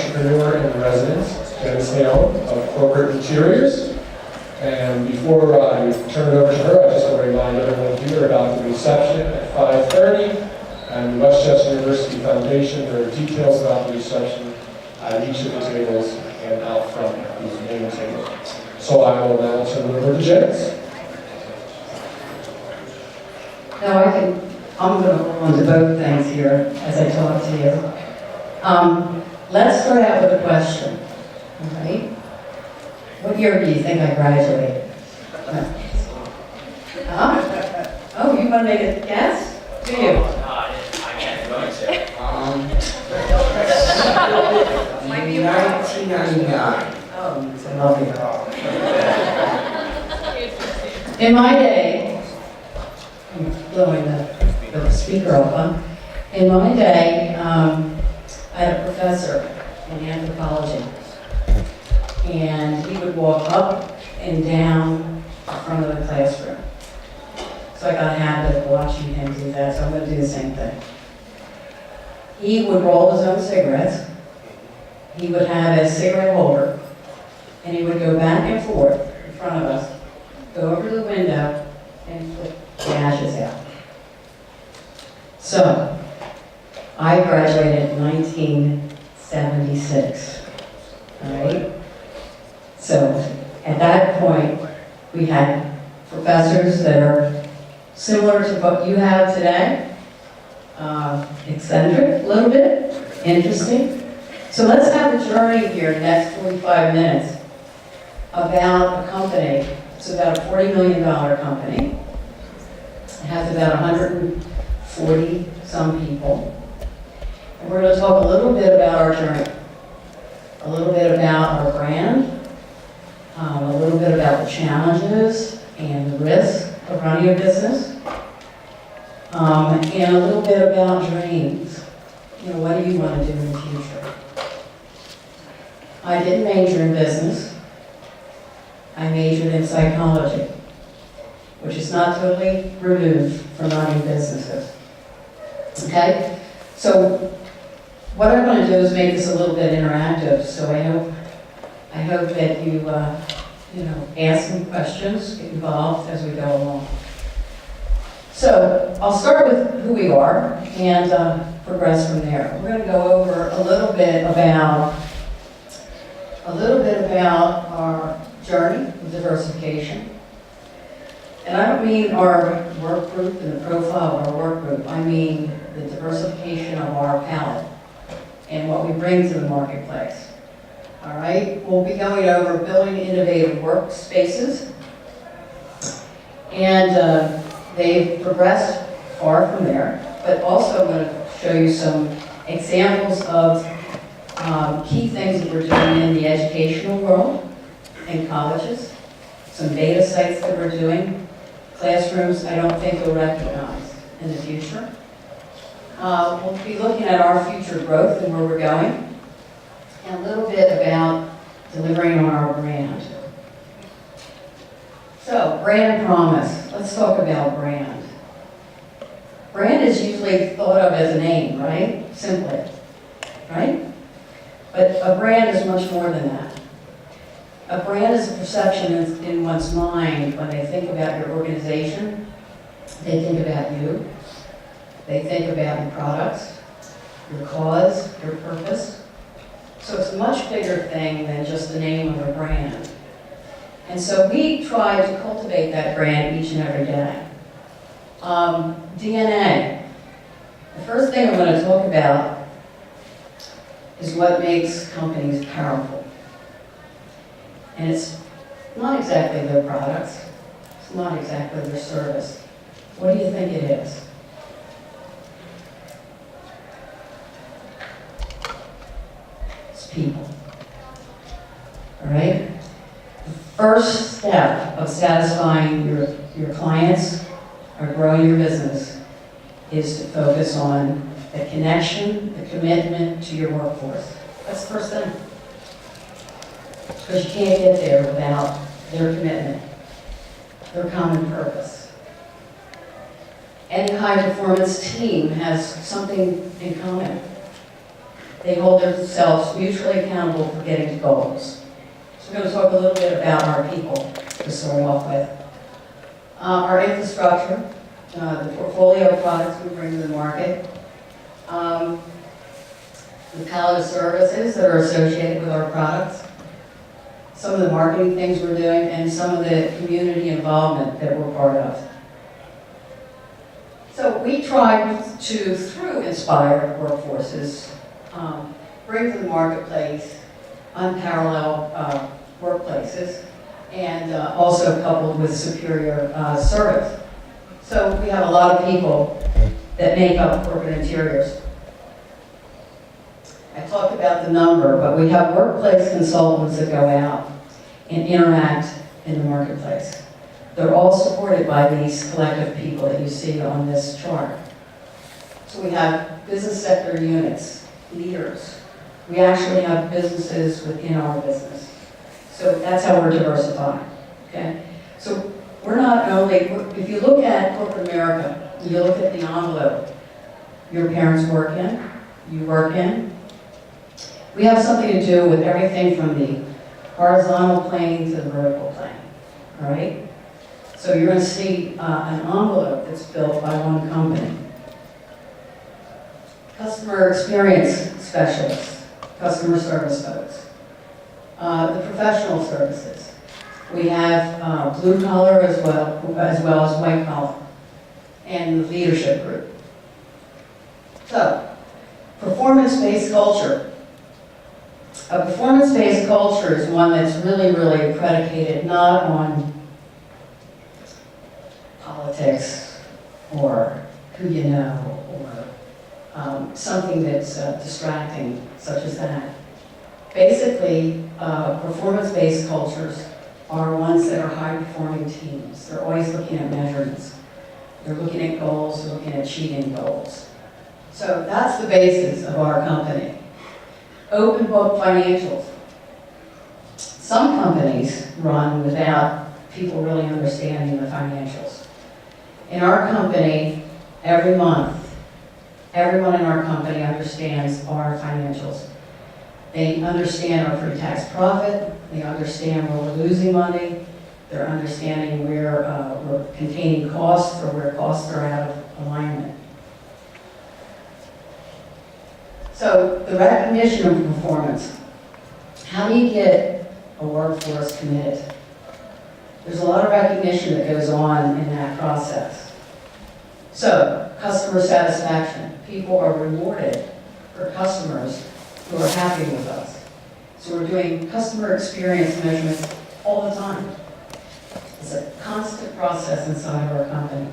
entrepreneur in residence, Janice Leone of Corporate Interiors. And before I turn it over to her, I just want to remind everyone here about the reception at 5:30 and the Westchester University Foundation. There are details about the reception at each of the tables and out front these main tables. So I will now turn it over to Janice. Now I'm going to go on to both things here as I talk to you. Let's start out with a question, all right? What year do you think I graduated? Huh? Oh, you want to make a guess? Do you? I can't go to. Might be 1999. Oh, it's a lovely In my day, I'm blowing the speaker off, huh? In my day, I had a professor in anthropology, and he would walk up and down the front of the classroom. So I got a habit of watching him do that, so I'm going to do the same thing. He would roll his own cigarettes. He would have a cigarette holder, and he would go back and forth in front of us, go over to the window, and flip the ashes out. So, I graduated in 1976, all right? So, at that point, we had professors that are similar to what you have today, eccentric a little bit, interesting. So let's have a journey here in the next 45 minutes about a company. It's about a $40 million company. It has about 140 some people. And we're going to talk a little bit about our journey, a little bit about our brand, a little bit about the challenges and the risks of running a business, and a little bit about dreams. You know, what do you want to do in the future? I didn't major in business. I majored in psychology, which is not totally removed from running businesses. Okay? So what I want to do is make this a little bit interactive, so I hope that you ask some questions, get involved as we go along. So I'll start with who we are and progress from there. We're going to go over a little bit about our journey with diversification. And I don't mean our work group and the profile of our work group. I mean the diversification of our palette and what we bring to the marketplace. All right? We'll be going over building innovative workspaces. And they've progressed far from there. But also I'm going to show you some examples of key things that we're doing in the educational world in colleges, some beta sites that we're doing, classrooms I don't think you'll recognize in the future. We'll be looking at our future growth and where we're going, and a little bit about delivering on our brand. So, brand promise. Let's talk about brand. Brand is usually thought of as a name, right? Simply, right? But a brand is much more than that. A brand is a perception in one's mind when they think about your organization. They think about you. They think about your products, your cause, your purpose. So it's a much bigger thing than just the name of a brand. And so we try to cultivate that brand each and every day. DNA. The first thing I'm going to talk about is what makes companies powerful. And it's not exactly their products. It's not exactly their service. What do you think it is? It's people. All right? The first step of satisfying your clients or growing your business is to focus on the connection, the commitment to your workforce. That's the first thing. Because you can't get there without their commitment, their common purpose. Any high-performance team has something in common. They hold themselves mutually accountable for getting to goals. So we're going to talk a little bit about our people to start off with. Our infrastructure, the portfolio of products we bring to the market, the palette of services that are associated with our products, some of the marketing things we're doing, and some of the community involvement that we're part of. So we try to, through inspired workforces, bring to the marketplace unparalleled workplaces, and also coupled with superior service. So we have a lot of people that make up corporate interiors. I talked about the number, but we have workplace consultants that go out and interact in the marketplace. They're all supported by these collective people that you see on this chart. So we have business sector units, leaders. We actually have businesses within our business. So that's how we're diversifying, okay? So we're not only, if you look at corporate America, you look at the envelope your parents work in, you work in, we have something to do with everything from the horizontal plane to the vertical plane, all right? So you're going to see an envelope that's built by one company. Customer experience specialists, customer service folks, the professional services. We have blue collar as well as white collar, and the leadership group. So, performance-based culture. A performance-based culture is one that's really, really predicated not on politics or who you know or something that's distracting, such as that. Basically, performance-based cultures are ones that are high-performing teams. They're always looking at measurements. They're looking at goals, they're looking at achieving goals. So that's the basis of our company. Open book financials. Some companies run without people really understanding the financials. In our company, every month, everyone in our company understands our financials. They understand our pre-tax profit, they understand where we're losing money, they're understanding where we're containing costs or where costs are out of alignment. So the recognition of performance. How do you get a workforce committed? There's a lot of recognition that goes on in that process. So, customer satisfaction. People are rewarded for customers who are happy with us. So we're doing customer experience measurements all the time. It's a constant process inside of our company.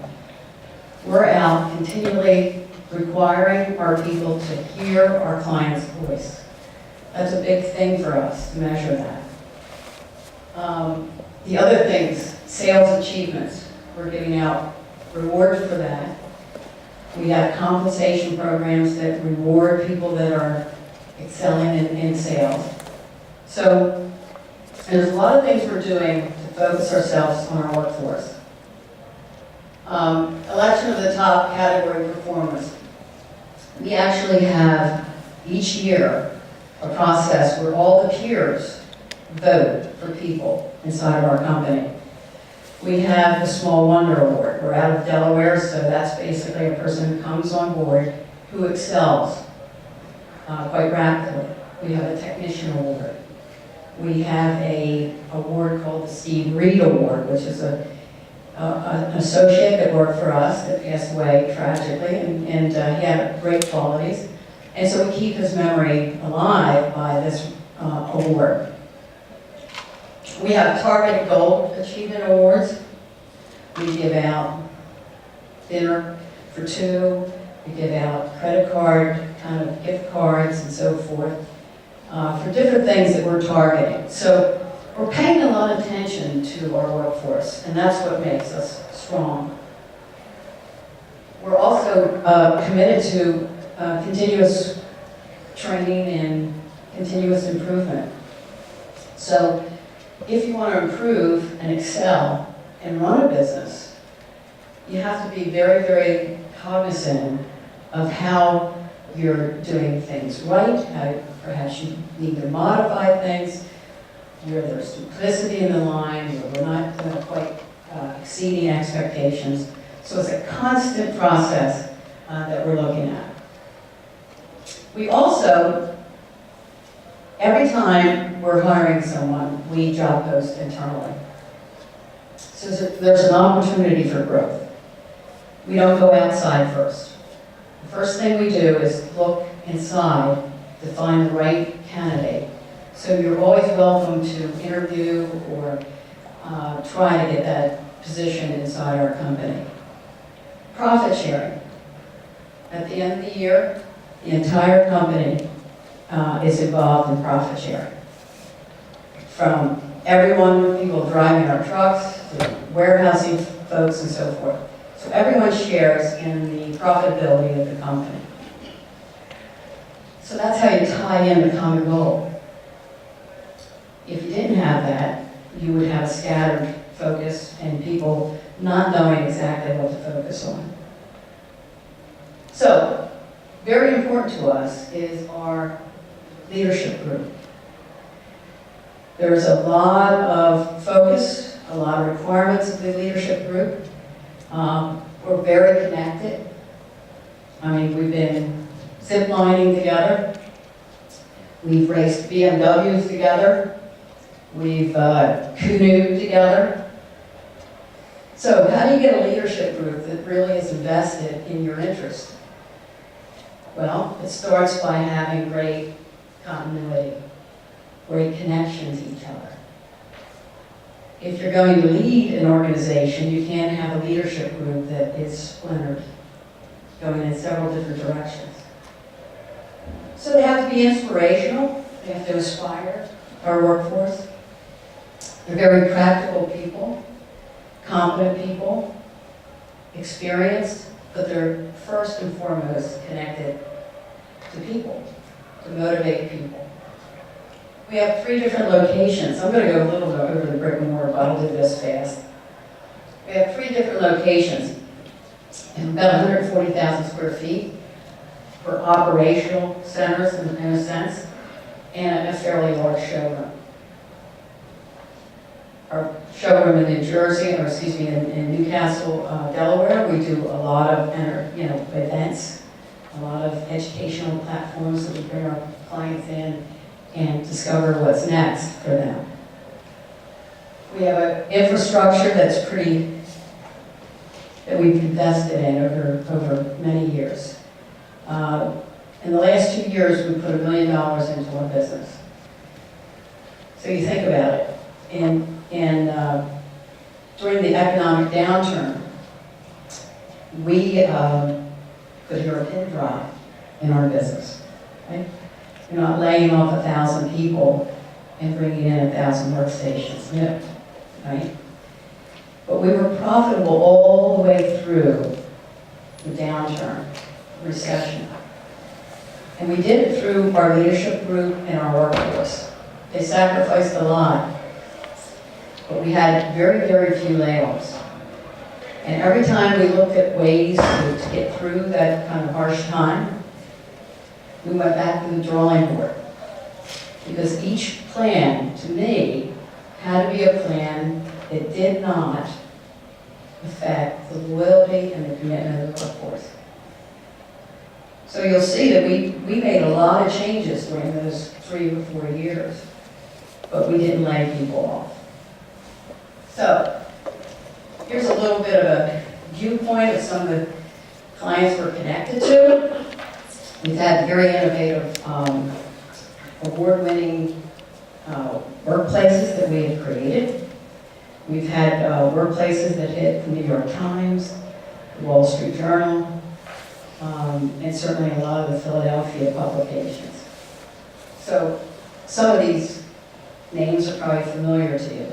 We're out continually requiring our people to hear our client's voice. That's a big thing for us to measure that. The other things, sales achievements, we're giving out rewards for that. We have compensation programs that reward people that are excelling in sales. So there's a lot of things we're doing to focus ourselves on our workforce. Election of the top category performers. We actually have each year a process where all the peers vote for people inside of our company. We have the Small Wonder Award. We're out of Delaware, so that's basically a person who comes on board who excels quite rapidly. We have a Technician Award. We have an award called the Steve Reed Award, which is an associate that worked for us that passed away tragically, and he had great qualities. And so we keep his memory alive by this award. We have Target Gold Achievement Awards. We give out dinner for two. We give out credit card, kind of gift cards and so forth for different things that we're targeting. So we're paying a lot of attention to our workforce, and that's what makes us strong. We're also committed to continuous training and continuous improvement. So if you want to improve and excel and run a business, you have to be very, very cognizant of how you're doing things right, how perhaps you need to modify things, where there's duplicity in the line, where we're not quite exceeding expectations. So it's a constant process that we're looking at. We also, every time we're hiring someone, we job post internally. So there's an opportunity for growth. We don't go outside first. The first thing we do is look inside to find the right candidate. So you're always welcome to interview or try to get that position inside our company. Profit sharing. At the end of the year, the entire company is involved in profit sharing. From everyone, people driving our trucks, to warehousing folks and so forth. So everyone shares in the profitability of the company. So that's how you tie in the common goal. If you didn't have that, you would have a scattered focus and people not knowing exactly what to focus on. So, very important to us is our leadership group. There's a lot of focus, a lot of requirements of the leadership group. We're very connected. I mean, we've been ziplining together. We've raced BMWs together. We've canoed together. So how do you get a leadership group that really is invested in your interest? Well, it starts by having great continuity, great connection to each other. If you're going to lead an organization, you can't have a leadership group that is splintered, going in several different directions. So they have to be inspirational. They have to inspire our workforce. They're very practical people, competent people, experienced, but they're first and foremost connected to people, to motivate people. We have 3 different locations. I'm going to go a little bit over the brick and mortar, but I'll do this fast. We have 3 different locations, and about 140,000 square feet for operational centers in a sense, and a fairly large showroom. Our showroom in New Jersey, or excuse me, in Newcastle, Delaware, we do a lot of events, a lot of educational platforms that we bring our clients in and discover what's next for them. We have an infrastructure that's that we've invested in over many years. In the last 2 years, we put $1 million into our business. So you think about it. And during the economic downturn, we could hear a pin drop in our business. Right? You're not laying off 1,000 people and bringing in 1,000 workstations. No, right? But we were profitable all the way through the downturn, recession. And we did it through our leadership group and our workforce. They sacrificed a lot, but we had very, very few layoffs. And every time we looked at ways to get through that kind of harsh time, we went back to the drawing board. Because each plan, to me, had to be a plan that did not affect the loyalty and the commitment of the workforce. So you'll see that we made a lot of changes during those 3 or 4 years, but we didn't lay people off. So here's a little bit of a viewpoint of some of the clients we're connected to. We've had very innovative, award-winning workplaces that we have created. We've had workplaces that hit the New York Times, the Wall Street Journal, and certainly a lot of the Philadelphia publications. So some of these names are probably familiar to you.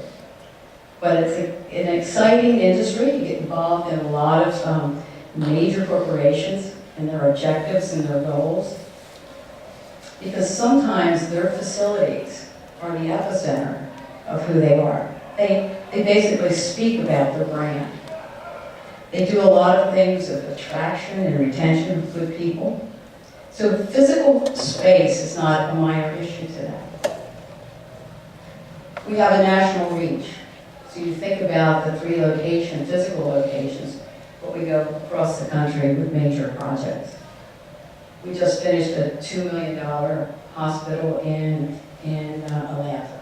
But it's an exciting industry. You get involved in a lot of major corporations and their objectives and their goals. Because sometimes their facilities are the epicenter of who they are. They basically speak about their brand. They do a lot of things of attraction and retention of good people. So physical space is not a minor issue to them. We have a national reach. So you think about the 3 physical locations, but we go across the country with major projects. We just finished a $2 million hospital in Atlanta.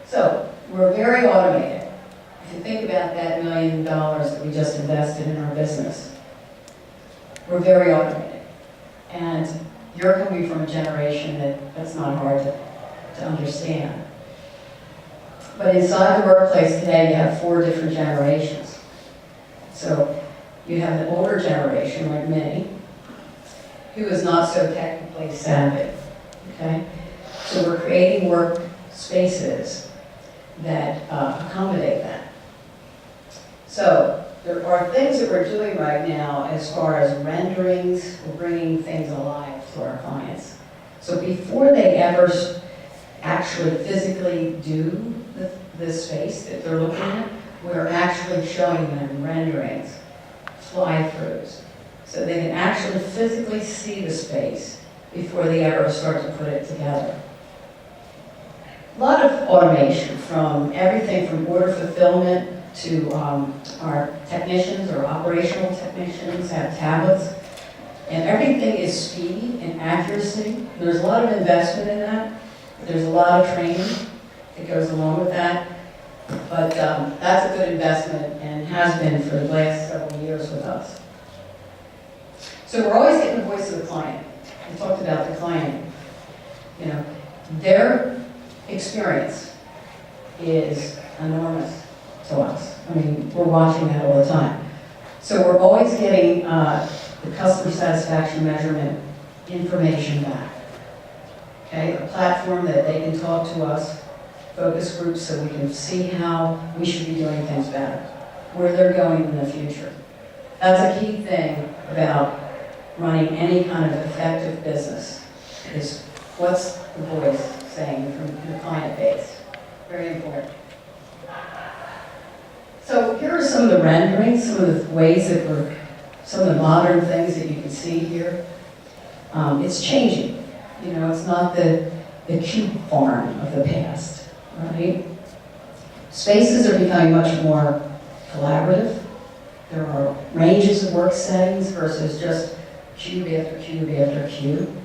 So we're very automated. If you think about that $1 million that we just invested in our business, we're very automated. And you're coming from a generation that's not hard to understand. But inside the workplace today, you have 4 different generations. So you have the older generation, like me, who is not so technically savvy, okay? So we're creating work spaces that accommodate that. So there are things that we're doing right now as far as renderings, we're bringing things alive to our clients. So before they ever actually physically do the space that they're looking at, we're actually showing them renderings, fly-throughs, so they can actually physically see the space before they ever start to put it together. A lot of automation, from everything from order fulfillment to our technicians or operational technicians have tablets, and everything is speed and accuracy. There's a lot of investment in that. There's a lot of training that goes along with that, but that's a good investment and has been for the last several years with us. So we're always getting the voice of the client. We talked about the client. You know, their experience is enormous to us. I mean, we're watching that all the time. So we're always getting the customer satisfaction measurement information back. Okay, a platform that they can talk to us, focus groups, so we can see how we should be doing things better, where they're going in the future. That's a key thing about running any kind of effective business, is what's the voice saying from the client base. Very important. So here are some of the renderings, some of the ways that some of the modern things that you can see here. It's changing. You know, it's not the cube farm of the past, right? Spaces are becoming much more collaborative. There are ranges of work settings versus just cube after cube after cube.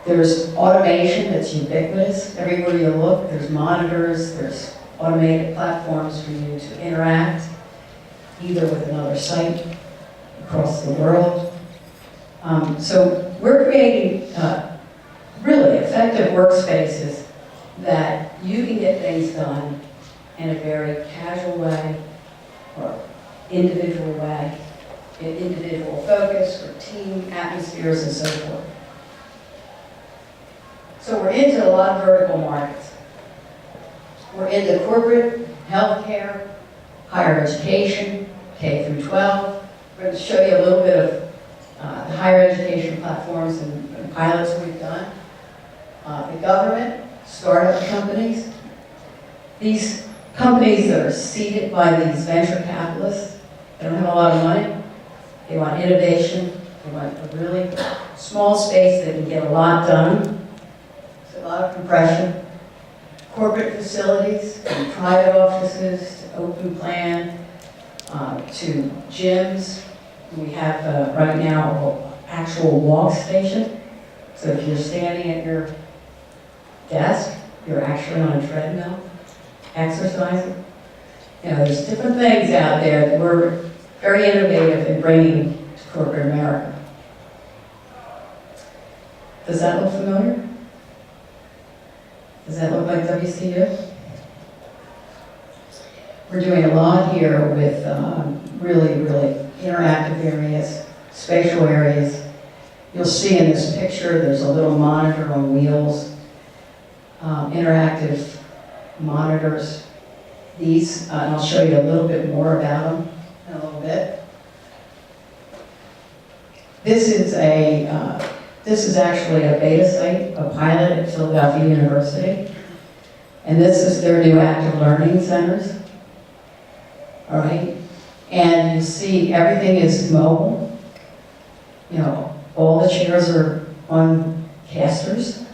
There's automation that's ubiquitous. Everywhere you look, there's monitors, there's automated platforms for you to interact, either with another site across the world. So we're creating really effective workspaces that you can get things done in a very casual way or individual way, in individual focus or team atmospheres and so forth. So we're into a lot of vertical markets. We're into corporate, healthcare, higher education, K through 12. We're going to show you a little bit of the higher education platforms and pilots we've done. The government, startup companies. These companies that are seeded by these venture capitalists, they don't have a lot of money. They want innovation. They want a really small space that can get a lot done. So a lot of compression. Corporate facilities, from private offices to open plan, to gyms. We have right now an actual walk station. So if you're standing at your desk, you're actually on a treadmill, exercising. You know, there's different things out there that we're very innovative in bringing to corporate America. Does that look familiar? Does that look like WCU? We're doing a lot here with really, really interactive areas, spatial areas. You'll see in this picture, there's a little monitor on wheels, interactive monitors. These, and I'll show you a little bit more about them in a little bit. This is actually a beta site, a pilot at Philadelphia University. And this is their new active learning centers. All right? And you see everything is mobile. You know, All the chairs are on casters,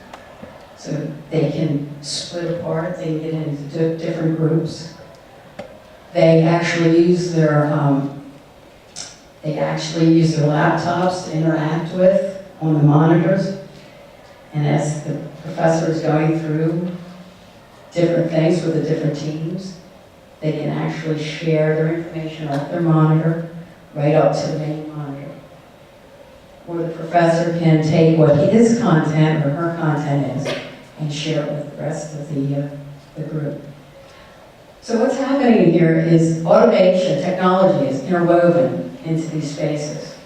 so they can split apart, they can get into different groups. They actually use their laptops to interact with on the monitors. And as the professor is going through different things with the different teams, they can actually share their information off their monitor right up to the main monitor. Or the professor can take what his content or her content is and share it with the rest of the group. So what's happening here is automation, technology is interwoven into these spaces.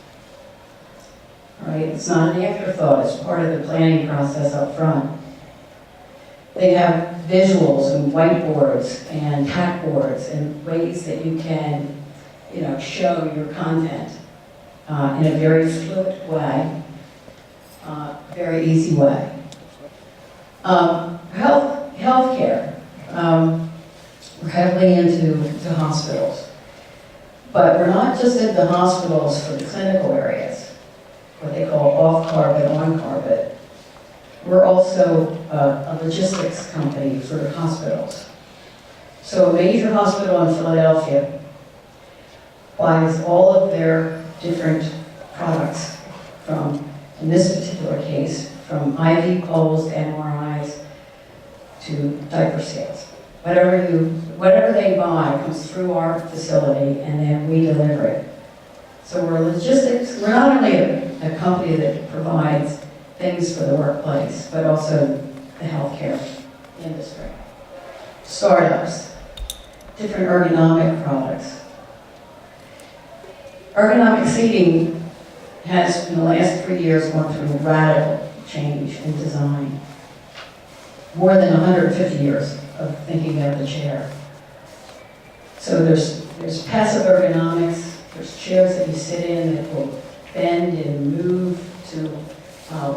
All right, it's not an afterthought, it's part of the planning process up front. They have visuals and whiteboards and tackboards and ways that you can, show your content in a very fluid way, very easy way. Healthcare. We're heavily into hospitals. But we're not just into hospitals for the clinical areas, what they call off-carpet, on-carpet. We're also a logistics company for hospitals. So a major hospital in Philadelphia buys all of their different products from, in this particular case, from IV poles to MRIs to diaper scales. Whatever they buy comes through our facility and then we deliver it. So we're logistics, we're not only a company that provides things for the workplace, but also the healthcare industry. Startups, different ergonomic products. Ergonomic seating has, in the last 3 years, gone through a radical change in design. More than 150 years of thinking of the chair. So there's passive ergonomics, there's chairs that you sit in that will bend and move to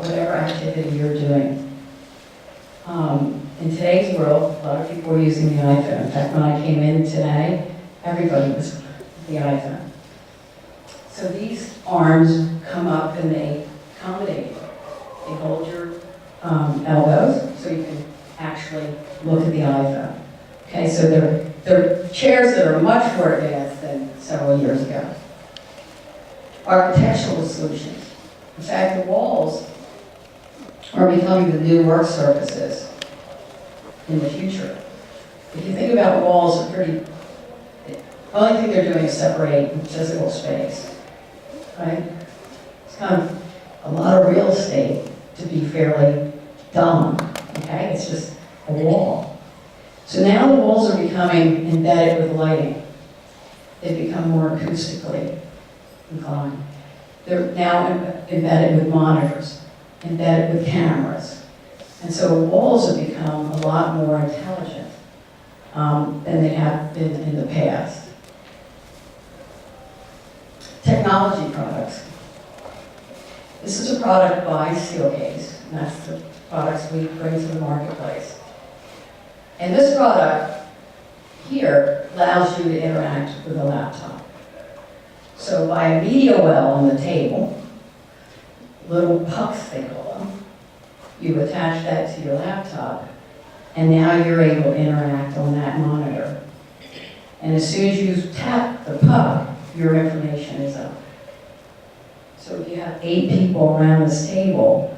whatever activity you're doing. In today's world, a lot of people are using the iPhone. In fact, when I came in today, everybody was the iPhone. So these arms come up and they accommodate you. They hold your elbows so you can actually look at the iPhone. Okay, so they're chairs that are much more advanced than several years ago. Architectural solutions. In fact, the walls are becoming the new work surfaces in the future. If you think about walls, the only thing they're doing is separating physical space, right? It's kind of a lot of real estate to be fairly dumb, okay? It's just a wall. So now the walls are becoming embedded with lighting. They become more acoustically inclined. They're now embedded with monitors, embedded with cameras. And so walls have become a lot more intelligent than they have been in the past. Technology products. This is a product by Steelcase, and that's the products we bring to the marketplace. And this product here allows you to interact with a laptop. So by a media well on the table, little pucks they call them, you attach that to your laptop, and now you're able to interact on that monitor. And as soon as you tap the puck, your information is up. So if you have 8 people around this table,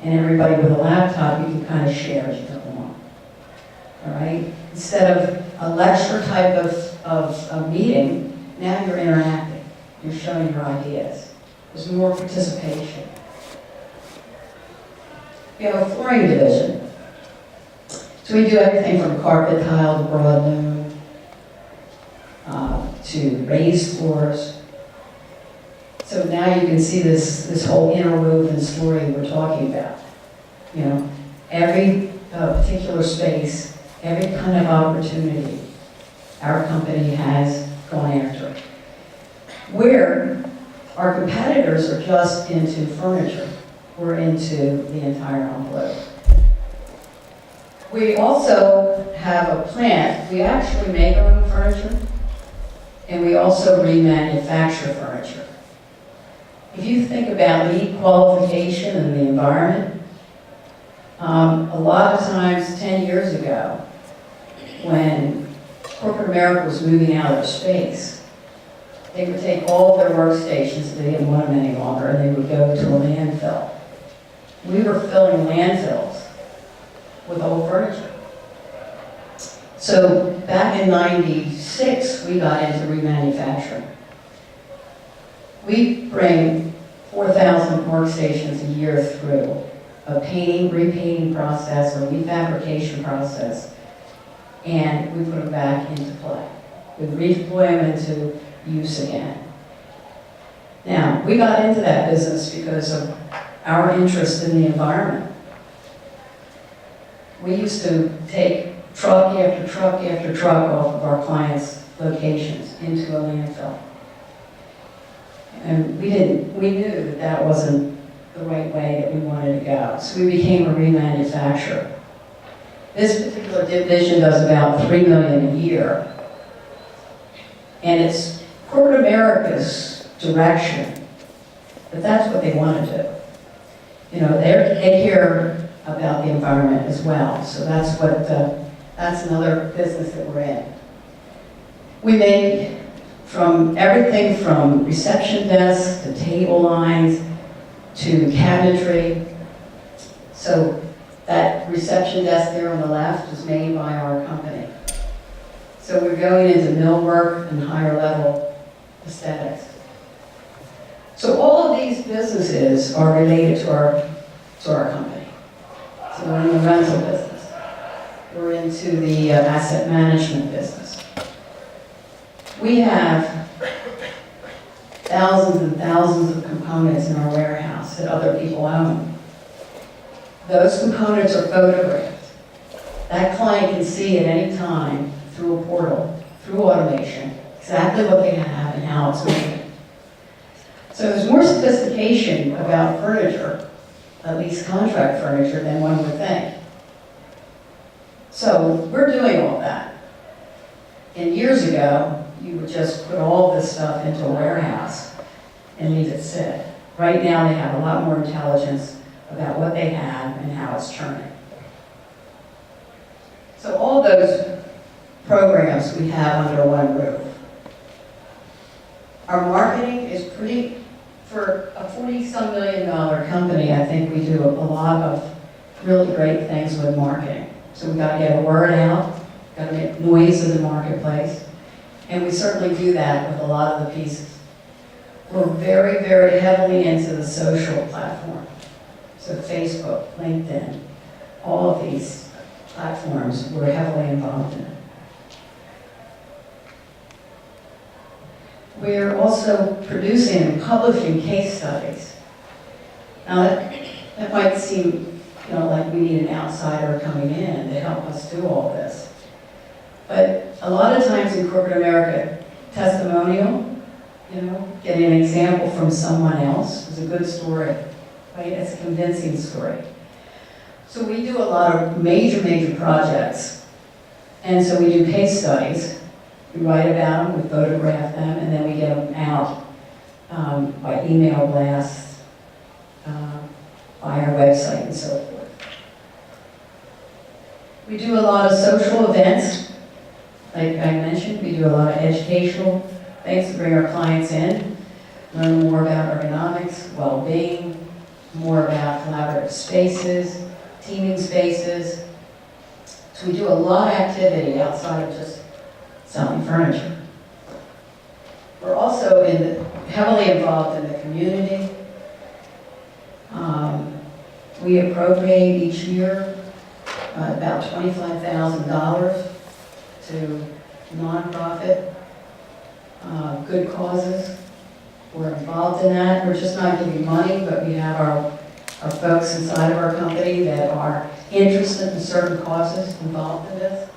and everybody with a laptop, you can kind of share as you go along. All right? Instead of a lecture type of meeting, now you're interacting. You're showing your ideas. There's more participation. We have a flooring division. So we do everything from carpet tile to broad loom, to raised floors. So now you can see this whole interwoven story we're talking about. You know, every particular space, every kind of opportunity, our company has gone after. Where our competitors are just into furniture, we're into the entire envelope. We also have a plant. We actually make our own furniture, and we also remanufacture furniture. if you think about lead qualification and the environment, a lot of times 10 years ago, when corporate America was moving out of their space, they would take all of their workstations, they didn't want them any longer, and they would go to a landfill. We were filling landfills with old furniture. So back in '96, we got into remanufacturing. We bring 4,000 workstations a year through a painting, repainting process, or refabrication process, and we put them back into play. We redeploy them into use again. Now, we got into that business because of our interest in the environment. We used to take truck after truck after truck off of our clients' locations into a landfill. And we knew that that wasn't the right way that we wanted to go. So we became a remanufacturer. This particular division does about $3 million a year. And it's corporate America's direction, but that's what they want to do. You know, they care about the environment as well. So that's that's another business that we're in. We make from everything from reception desks to table lines to cabinetry. So that reception desk there on the left is made by our company. So we're going into millwork and higher level aesthetics. So all of these businesses are related to our company. So we're in the rental business. We're into the asset management business. We have thousands and thousands of components in our warehouse that other people own. Those components are photographed. That client can see at any time through a portal, through automation, exactly what they have and how it's made. So there's more sophistication about furniture, at least contract furniture, than one would think. So we're doing all that. And years ago, you would just put all this stuff into a warehouse and leave it sit. Right now, they have a lot more intelligence about what they have and how it's churning. So all those programs we have under one roof. Our marketing is pretty, for a $40-some million company, I think we do a lot of really great things with marketing. So we've got to get a word out, got to make noise in the marketplace, and we certainly do that with a lot of the pieces. We're very, very heavily into the social platform. So Facebook, LinkedIn, all of these platforms we're heavily involved in. We're also producing and publishing case studies. Now that might seem like we need an outsider coming in to help us do all this. But a lot of times in corporate America, testimonial, getting an example from someone else is a good story, right? It's a convincing story. So we do a lot of major projects. And so we do case studies. We write about them, we photograph them, and then we get them out by email blasts, by our website and so forth. We do a lot of social events. Like I mentioned, we do a lot of educational things to bring our clients in, learn more about ergonomics, well-being, more about collaborative spaces, teaming spaces. So we do a lot of activity outside of just selling furniture. We're also heavily involved in the community. We appropriate each year about $25,000 to nonprofit good causes. We're involved in that. We're just not giving money, but we have our folks inside of our company that are interested in certain causes involved in this.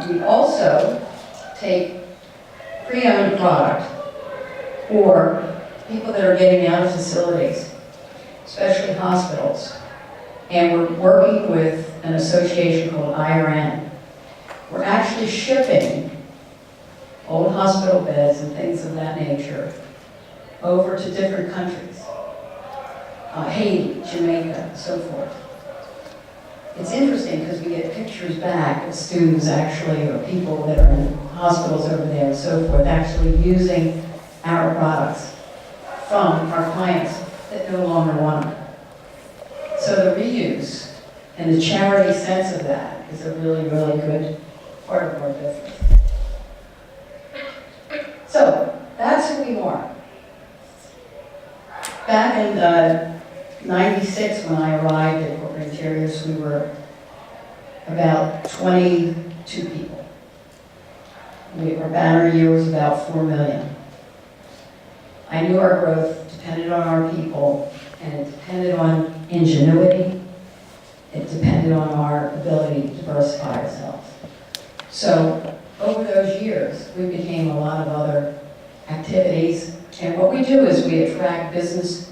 We also take pre-owned product or people that are getting out of facilities, especially hospitals. And we're working with an association called IRN. We're actually shipping old hospital beds and things of that nature over to different countries, Haiti, Jamaica, so forth. It's interesting because we get pictures back of students actually, or people that are in hospitals over there and so forth, actually using our products from our clients that no longer want them. So the reuse and the charity sense of that is a really, really good part of our business. So that's who we are. Back in '96, when I arrived at Corporate Interiors, we were about 22 people. Our banner year was about 4 million. I knew our growth depended on our people, and it depended on ingenuity. It depended on our ability to diversify ourselves. So over those years, we became a lot of other activities. And what we do is we attract business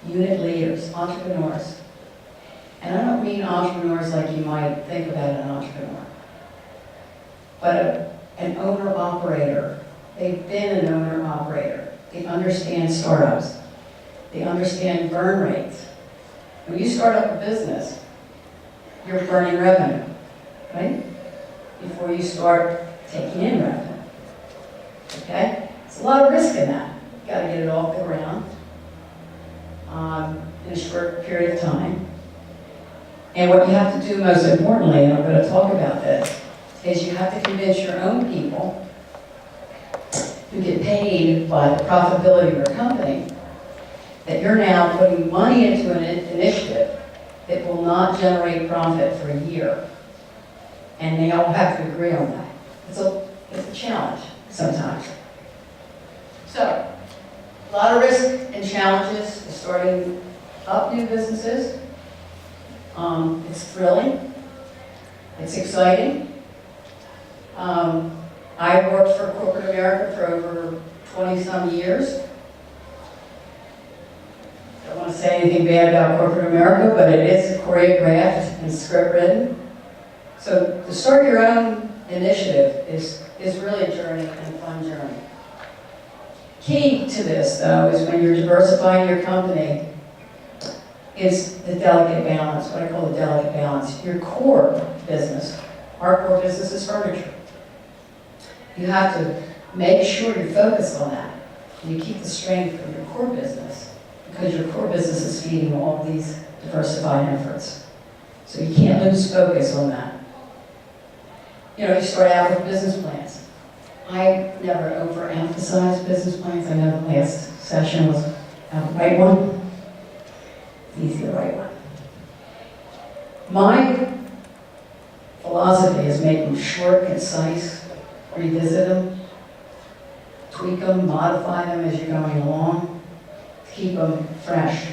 unit leaders, entrepreneurs. And I don't mean entrepreneurs like you might think about an entrepreneur, but an owner-operator. They've been an owner-operator. They understand startups. They understand burn rates. When you start up a business, you're burning revenue, right? Before you start taking in revenue, okay? There's a lot of risk in that. You gotta get it off the ground in a short period of time. And what you have to do most importantly, and I'm gonna talk about this, is you have to convince your own people who get paid by the profitability of your company that you're now putting money into an initiative that will not generate profit for a year. And they all have to agree on that. It's a challenge sometimes. So, a lot of risk and challenges to starting up new businesses. It's thrilling. It's exciting. I worked for corporate America for over 20-some years. I don't want to say anything bad about corporate America, but it is choreographed and script written. So to start your own initiative is really a journey and a fun journey. Key to this, though, is when you're diversifying your company, is the delicate balance, what I call the delicate balance. Your core business, our core business is furniture. You have to make sure you're focused on that. And you keep the strength of your core business, because your core business is feeding all of these diversified efforts. So you can't lose focus on that. You know, you start out with business plans. I never overemphasize business plans. I know the last session was the right one. Easy, the right one. My philosophy is make them short, concise, revisit them, tweak them, modify them as you're going along, keep them fresh.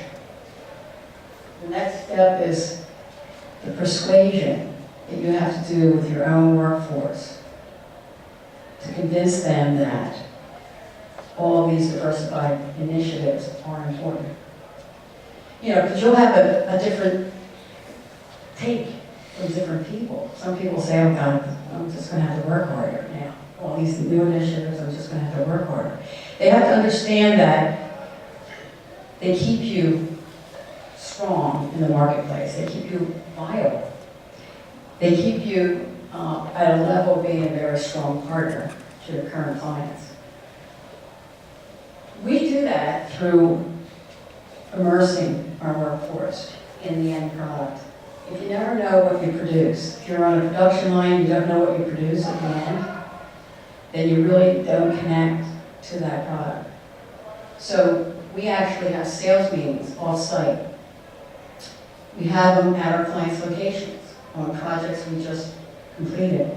The next step is the persuasion that you have to do with your own workforce to convince them that all these diversified initiatives are important. You know, because you'll have a different take from different people. Some people say, oh God, I'm just going to have to work harder now. All these new initiatives, I'm just going to have to work harder. They have to understand that they keep you strong in the marketplace. They keep you viable. They keep you at a level of being a very strong partner to your current clients. We do that through immersing our workforce in the end product. If you never know what you produce, if you're on a production line, you don't know what you produce at the end, then you really don't connect to that product. So we actually have sales meetings off-site. We have them at our clients' locations on projects we just completed.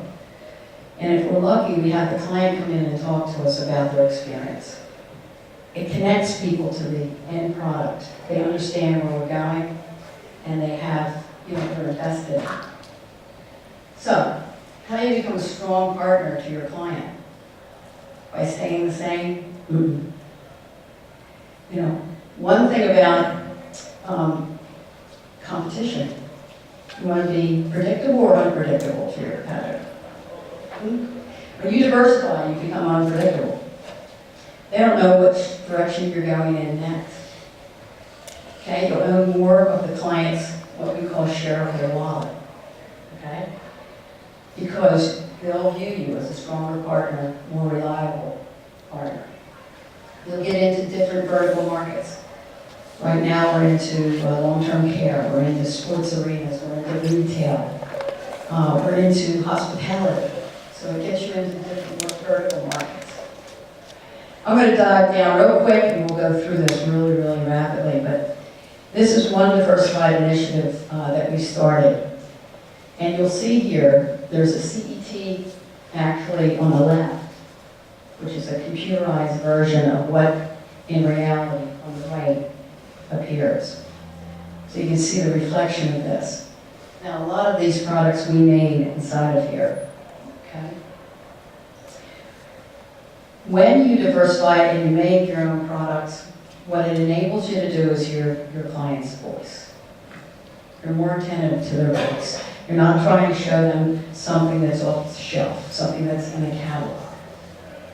And if we're lucky, we have the client come in and talk to us about their experience. It connects people to the end product. They understand where we're going, and they have, they're invested. So, how do you become a strong partner to your client? By staying the same? Mm-hmm. One thing about competition, you want to be predictable or unpredictable to your competitor. When you diversify, you become unpredictable. They don't know which direction you're going in next. Okay, you'll own more of the client's, what we call share of their wallet. Okay? Because they'll view you as a stronger partner, more reliable partner. You'll get into different vertical markets. Right now, we're into long-term care, we're into sports arenas, we're into retail, we're into hospitality. So it gets you into different vertical markets. I'm going to dive down real quick and we'll go through this really, really rapidly, but this is one diversified initiative that we started. And you'll see here, there's a CET actually on the left, which is a computerized version of what in reality on the right appears. So you can see the reflection of this. Now, a lot of these products we made inside of here, okay? When you diversify and you make your own products, what it enables you to do is hear your client's voice. You're more attentive to their voice. You're not trying to show them something that's off the shelf, something that's in a catalog.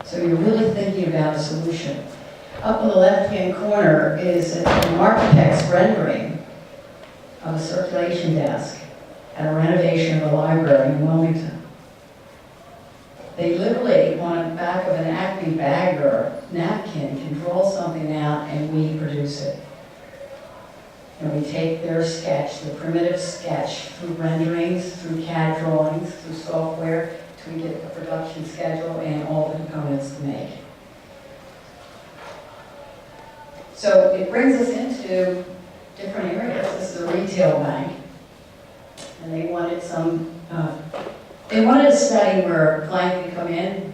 So you're really thinking about a solution. Up in the left-hand corner is an architect's rendering of a circulation desk at a renovation of a library in Wilmington. They literally, on the back of an Acme bag or napkin, can draw something out and we produce it. And we take their sketch, the primitive sketch, through renderings, through CAD drawings, through software, till we get a production schedule and all the components to make. So it brings us into different areas. This is a retail bank, and they wanted a study where a client could come in,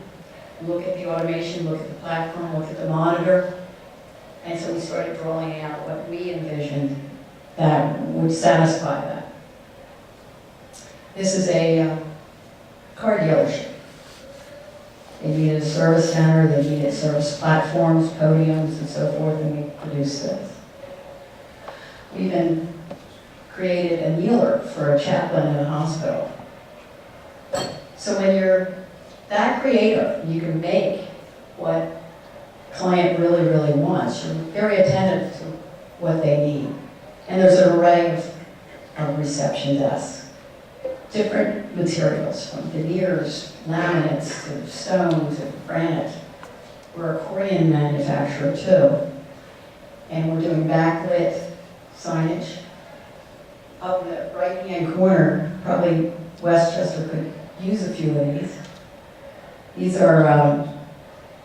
look at the automation, look at the platform, look at the monitor, and so we started drawing out what we envisioned that would satisfy that. This is a car dealership. They needed a service center, they needed service platforms, podiums, and so forth, and we produced this. We even created a kneeler for a chaplain in a hospital. So when you're that creative, you can make what the client really, really wants. You're very attentive to what they need. And there's an array of reception desks. Different materials, from veneers, laminates, to stone, to granite. We're a Korean manufacturer too. And we're doing backlit signage. Up in the right-hand corner, probably Westchester could use a few of these. These are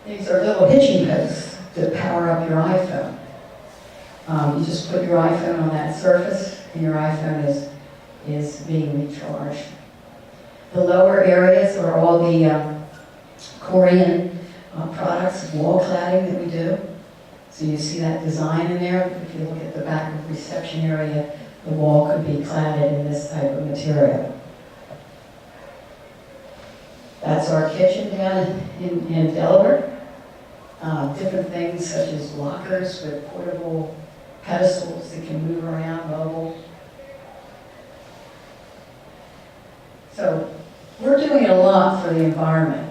little hitching posts to power up your iPhone. You just put your iPhone on that surface, and your iPhone is being recharged. The lower areas are all the Korean products, wall cladding that we do. So you see that design in there. If you look at the back of the reception area, the wall could be cladded in this type of material. That's our kitchen down in Delaware. Different things such as lockers with portable pedestals that can move around, mobile. So we're doing a lot for the environment.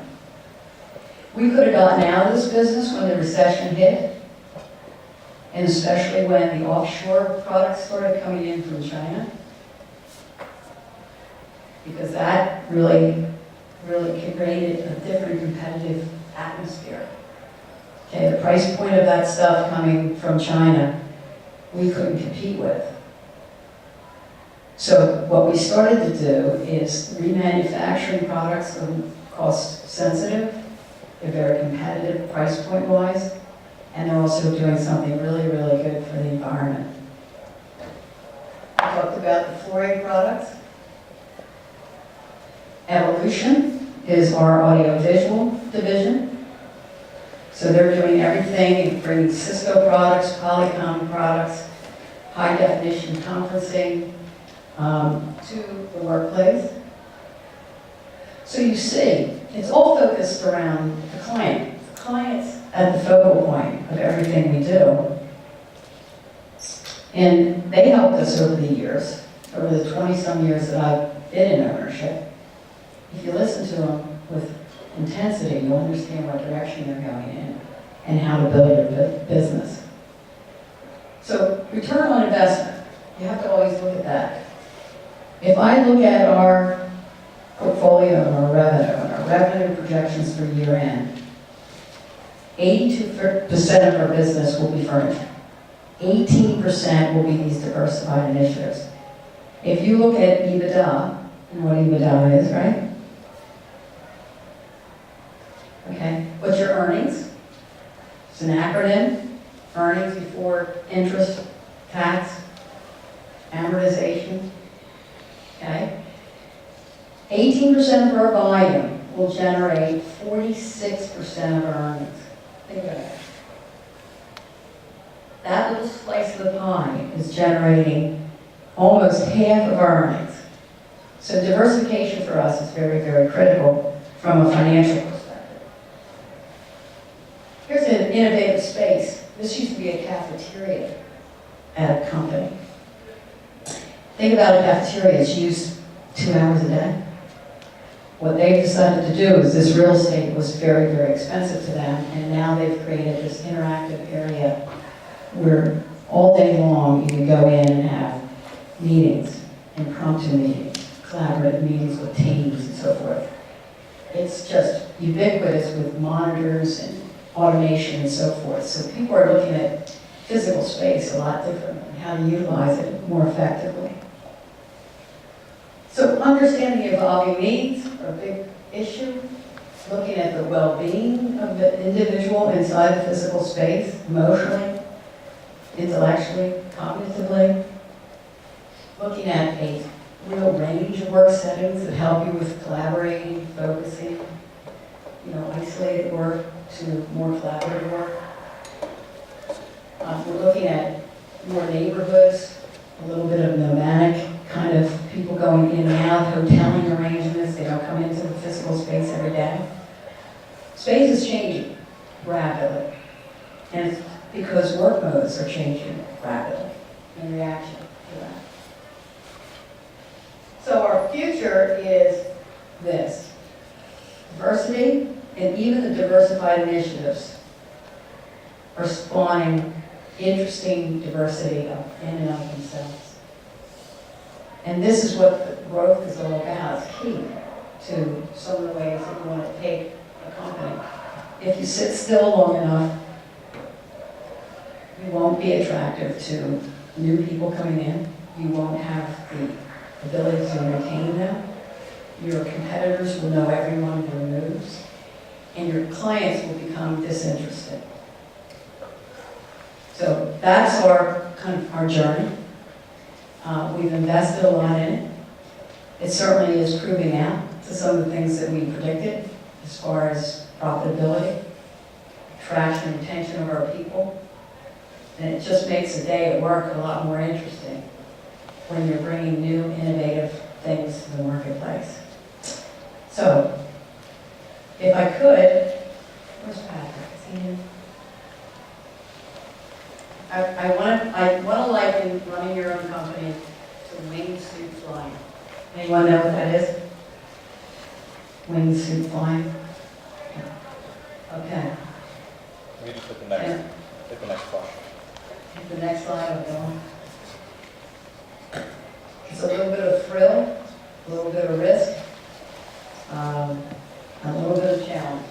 We could have gotten out of this business when the recession hit, and especially when the offshore products started coming in from China, because that really created a different competitive atmosphere. Okay, the price point of that stuff coming from China, we couldn't compete with. So what we started to do is remanufacturing products that are cost sensitive, they're very competitive price point wise, and they're also doing something really, really good for the environment. I talked about the fluoride products. Evolution is our audiovisual division. So they're doing everything, bringing Cisco products, Polycom products, high definition conferencing to the workplace. So you see, it's all focused around the client. The client's at the focal point of everything we do. And they helped us over the years, over the 20-some years that I've been in ownership. If you listen to them with intensity, you understand what direction you're going in and how to build your business. So return on investment, you have to always look at that. If I look at our portfolio and our revenue projections for year end, 82% of our business will be furniture. 18% will be these diversified initiatives. If you look at EBITDA, and what EBITDA is, right? Okay, what's your earnings? It's an acronym, earnings before interest, tax, amortization, okay? 18% of our volume will generate 46% of our earnings. Think about that. That little slice of the pie is generating almost half of our earnings. So diversification for us is very, very critical from a financial perspective. Here's an innovative space. This used to be a cafeteria at a company. Think about a cafeteria, it's used 2 hours a day. What they've decided to do is this real estate was very, very expensive to them, and now they've created this interactive area where all day long you can go in and have meetings, impromptu meetings, collaborative meetings with teams and so forth. It's just ubiquitous with monitors and automation and so forth. So people are looking at physical space a lot differently, how to utilize it more effectively. So understanding the evolving needs are a big issue. Looking at the well-being of the individual inside the physical space, emotionally, intellectually, cognitively. Looking at a real range of work settings that help you with collaborating, focusing, isolated work to more collaborative work. We're looking at more neighborhoods, a little bit of nomadic kind of people going in and out, hoteling arrangements. They don't come into the physical space every day. Space is changing rapidly, and it's because work modes are changing rapidly in reaction to that. So our future is this. Diversity, and even the diversified initiatives are spawning interesting diversity in and of themselves. And this is what the growth is all about. It's key to some of the ways that you want to take a company. If you sit still long enough, you won't be attractive to new people coming in. You won't have the ability to retain them. Your competitors will know every one of your moves. And your clients will become disinterested. So that's our journey. We've invested a lot in it. It certainly is proving out to some of the things that we predicted as far as profitability, attraction and retention of our people. And it just makes the day at work a lot more interesting when you're bringing new, innovative things to the marketplace. So, if I could, where's Patrick? Is he in? I want to liken running your own company to wingsuit flying. Anyone know what that is? Wingsuit flying? Okay. We just hit the next question. Hit the next slide, I'll go on. It's a little bit of thrill, a little bit of risk, and a little bit of challenge.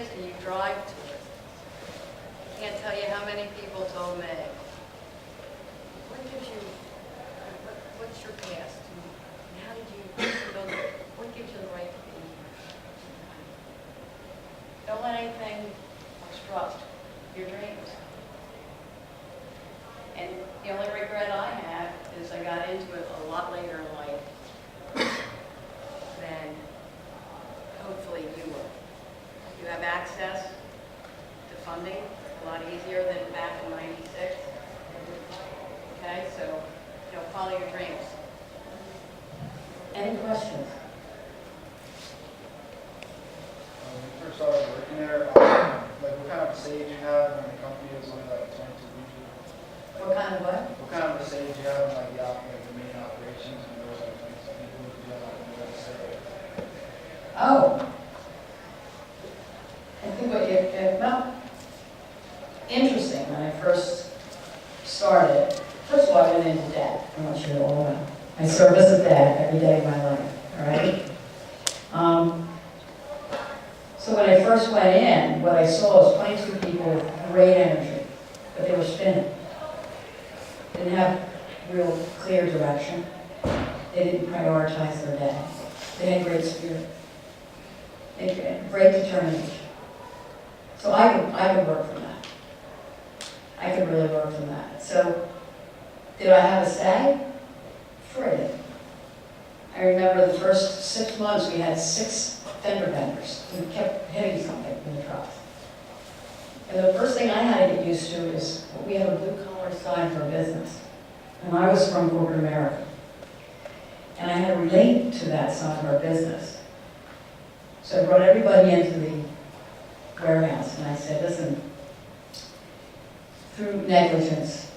dreams and you drive to it. I can't tell you how many people told me, what gives you, what's your past? And how did you build it? What gives you the right to be here? Don't let anything obstruct your dreams. And the only regret I have is I got into it a lot later in life than hopefully you will. You have access to funding a lot easier than back in '96. Okay, so follow your dreams. Any questions? When you first started working there, like what kind of stage you have when the company was only like 22 people? What kind of what? What kind of a stage you have in like the main operations and those like 22 people? Do you have like what to say? Oh. I think what you, well, interesting, when I first started, first of all, I went into debt. I want you to all know. I service a debt every day of my life, all right? So when I first went in, what I saw was 22 people with great energy, but they were spinning. Didn't have real clear direction. They didn't prioritize their day. They had great spirit. They had great determination. So I could work from that. I could really work from that. So did I have a say? Sure I did. I remember the first 6 months we had 6 fender benders. We kept hitting something in the trucks. And the first thing I had to get used to is we have a blue-collar side for a business. And I was from corporate America. And I had to relate to that side of our business. So I brought everybody into the warehouse and I said, listen, through negligence,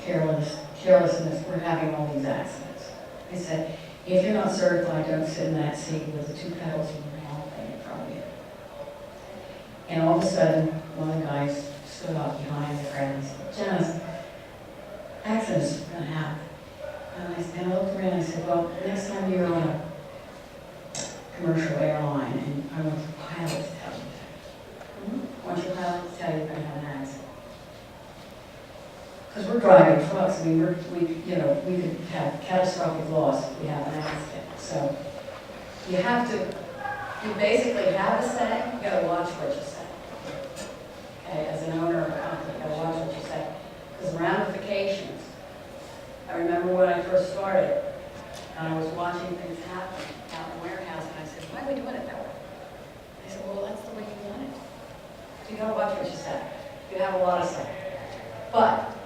carelessness, we're having all these accidents. I said, if you're not certified, don't sit in that seat with the 2 pedals of the wrong thing in front of you. And all of a sudden, one of the guys stood up behind the crowd and said, Janice, accidents are going to happen. And I looked around and I said, well, next time you're on a commercial airline, and I want the pilot to tell you that. I want your pilot to tell you you're going to have an accident. Because we're driving trucks, I mean, we could have catastrophic loss if we have an accident. So you have to, you basically have a say, you got to watch what you say. Okay, as an owner of a company, you got to watch what you say. Because ramifications, I remember when I first started, and I was watching things happen out in the warehouse, and I said, why are we doing it that way? I said, well, that's the way you want it. So you got to watch what you say. You have a lot of say. But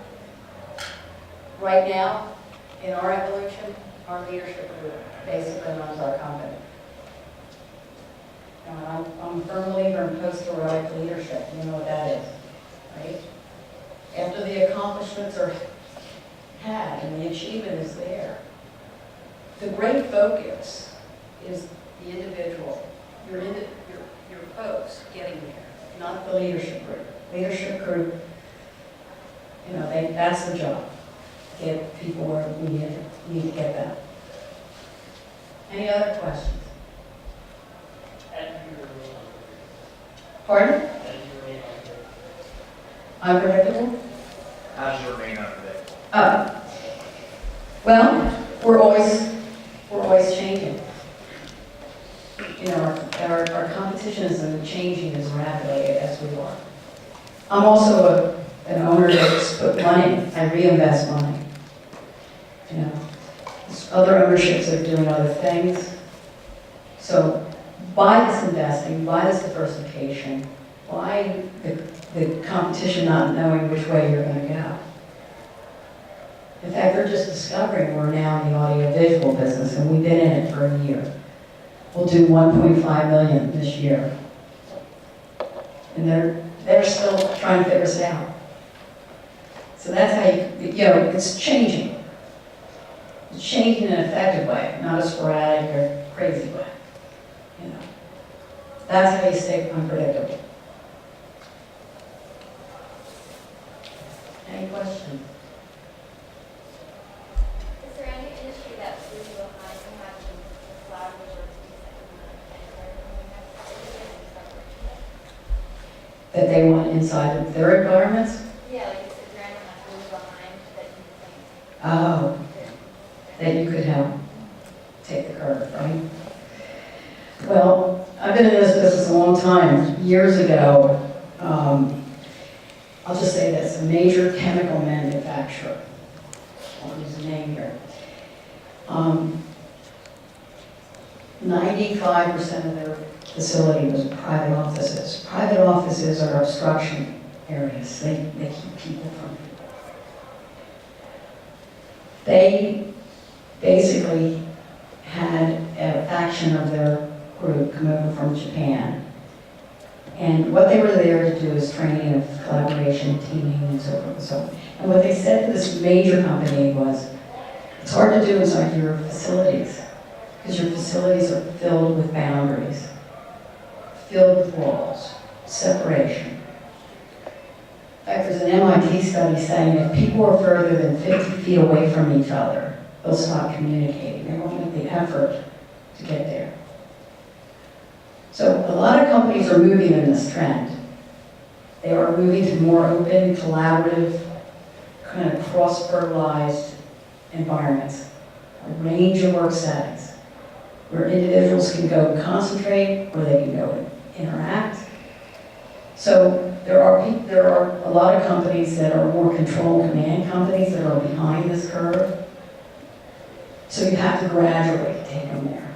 right now, in our evolution, our leadership group basically runs our company. And I'm a firm believer in post-heroic leadership. You know what that is, right? After the accomplishments are had and the achievement is there, the great focus is the individual, your folks getting there, not the leadership group. Leadership group, that's the job. Get people where we need to get them. Any other questions? Pardon? Unpredictable? How does you remain unpredictable? Well, we're always changing. Our competition isn't changing as rapidly as we are. I'm also an owner that's put money, I reinvest money. There's other ownerships that are doing other things. So by this investing, by this diversification, by the competition not knowing which way you're going to go. In fact, they're just discovering we're now in the audio-visual business, and we've been in it for a year. We'll do 1.5 million this year. And they're still trying to figure us out. So that's how it's changing. It's changing in an effective way, not a sporadic or crazy way. That's how you stay unpredictable. Any questions? Is there any industry that blew you behind from having the flowers or things that you want to enter in the next 2 years and start working with? that they want inside of their environments? Yeah, like is there anyone that goes behind that you think Oh, that you could help take the curve, right? Well, I've been in this business a long time. Years ago, I'll just say this, a major chemical manufacturer, I'll use a name here, 95% of their facility was private offices. Private offices are obstruction areas. They keep people from. They basically had a faction of their group come over from Japan. And what they were there to do is training of collaboration, teaming, and so forth and so on. And what they said to this major company was, it's hard to do inside your facilities, because your facilities are filled with boundaries, filled with walls, separation. In fact, there's an MIT study saying if people are further than 50 feet away from each other, they'll stop communicating. They won't make the effort to get there. So a lot of companies are moving in this trend. They are moving to more open, collaborative, kind of cross-fertilized environments, a range of work settings, where individuals can go concentrate, where they can go interact. So there are a lot of companies that are more control and command companies that are behind this curve. So you have to gradually take them there.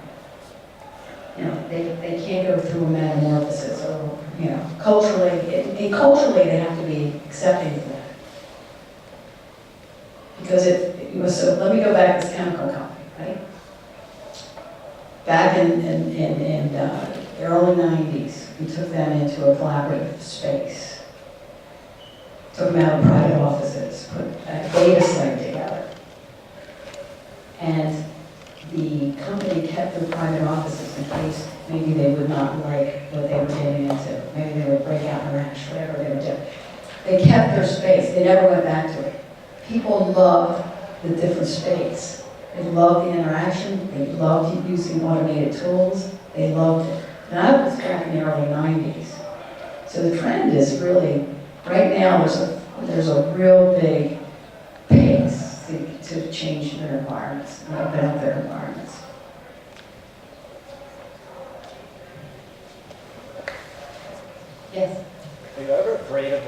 You know, they can't go through a metamorphosis or, you know, culturally they have to be accepting of that. Because so let me go back to this chemical company, right? Back in the early 90s, we took them into a collaborative space. Took them out of private offices, put a data site together. And the company kept their private offices in case maybe they would not like what they were getting into. Maybe they would break out in a rash, whatever they would do. They kept their space. They never went back to it. People loved the different space. They loved the interaction. They loved using automated tools. They loved it. And I was back in the early 90s. So the trend is really, right now there's a real big pace to change their environments, and open up their environments. Yes? Are you ever afraid of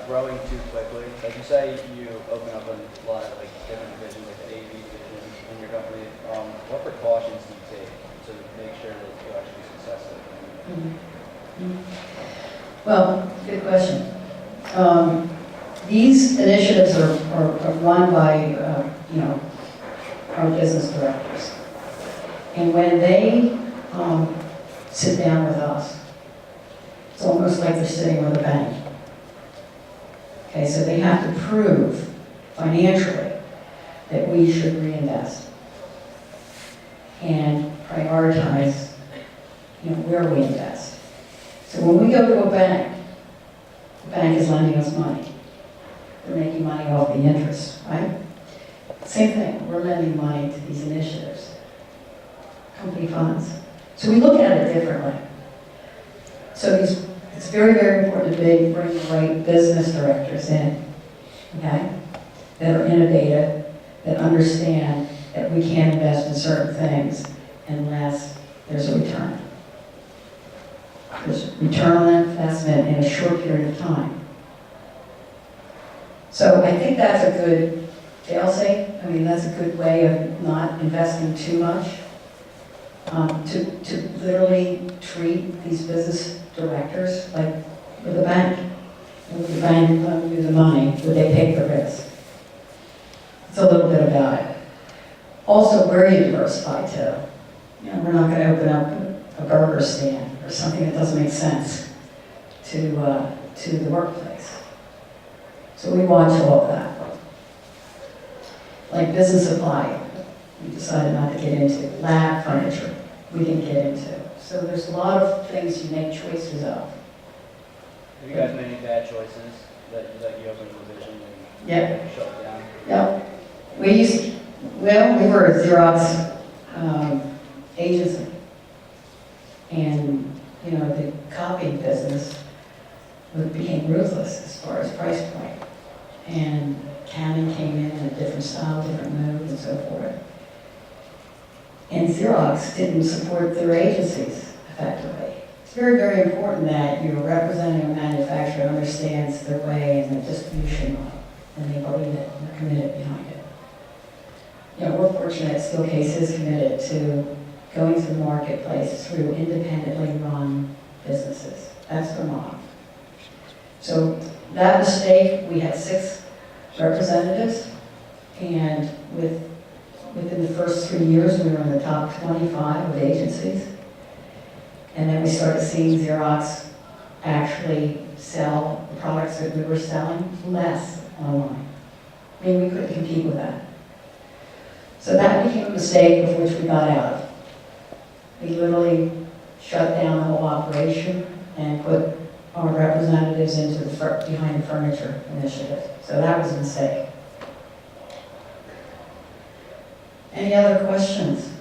growing too quickly? Like you say, you open up a lot of different divisions, like the AV division in your company. What precautions do you take to make sure that you actually be successful? Well, good question. These initiatives are run by our business directors, and when they sit down with us, it's almost like they're sitting with a bank. Okay, so they have to prove financially that we should reinvest and prioritize, where we invest. So when we go to a bank, the bank is lending us money. They're making money off the interest, right? Same thing, we're lending money to these initiatives, company funds. So we look at it differently. So it's very, very important to bring the right business directors in, okay? That are innovative, that understand that we can't invest in certain things unless there's a return. There's return on investment in a short period of time. So I think that's a good fail-safe. I mean, that's a good way of not investing too much. To literally treat these business directors like with a bank. And with the bank lend you the money, would they take the risk? It's a little bit about it. Also, where are you diversified to? We're not going to open up a burger stand or something that doesn't make sense to the workplace. So we watch all of that. Like business supply, we decided not to get into. Lab furniture, we didn't get into. So there's a lot of things you make choices of. Have you guys made any bad choices that you opened a division and shut it down? Yep. We were a Xerox agency. And, the copy business it became ruthless as far as price point. And Canon came in a different style, different mood, and so forth. And Xerox didn't support their agencies effectively. It's very, very important that you're representing a manufacturer who understands their way and the distribution model, and they believe it and they're committed behind it. You know, we're fortunate Steelcase is committed to going to the marketplace through independently run businesses. That's their model. So that mistake, we had 6 representatives, and within the first 3 years, we were in the top 25 of agencies. And then we started seeing Xerox actually sell the products that we were selling less online. I mean, we couldn't compete with that. So that became a mistake of which we got out of. We literally shut down the whole operation and put our representatives into the behind the furniture initiative. So that was a mistake. Any other questions?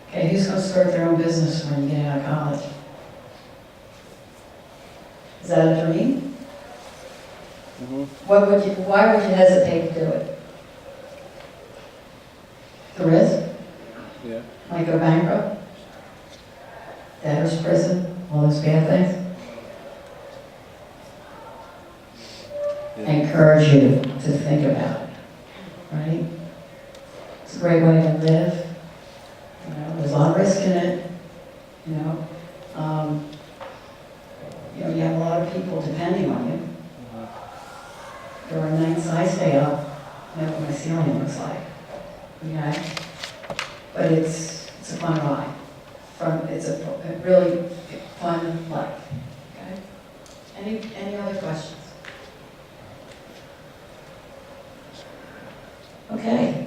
Okay, who's going to start their own business when you get out of college? Is that a dream? Why would you hesitate to do it? The risk? Yeah. Might go bankrupt? Debtor's prison? All those bad things? I encourage you to think about it, right? It's a great way to live. You know, there's a lot of risk in it. You know, you have a lot of people depending on you. There are nights I stay up, I know what my ceiling looks like. Okay, but it's a fun ride. It's a really fun life. Okay. Any other questions? Okay.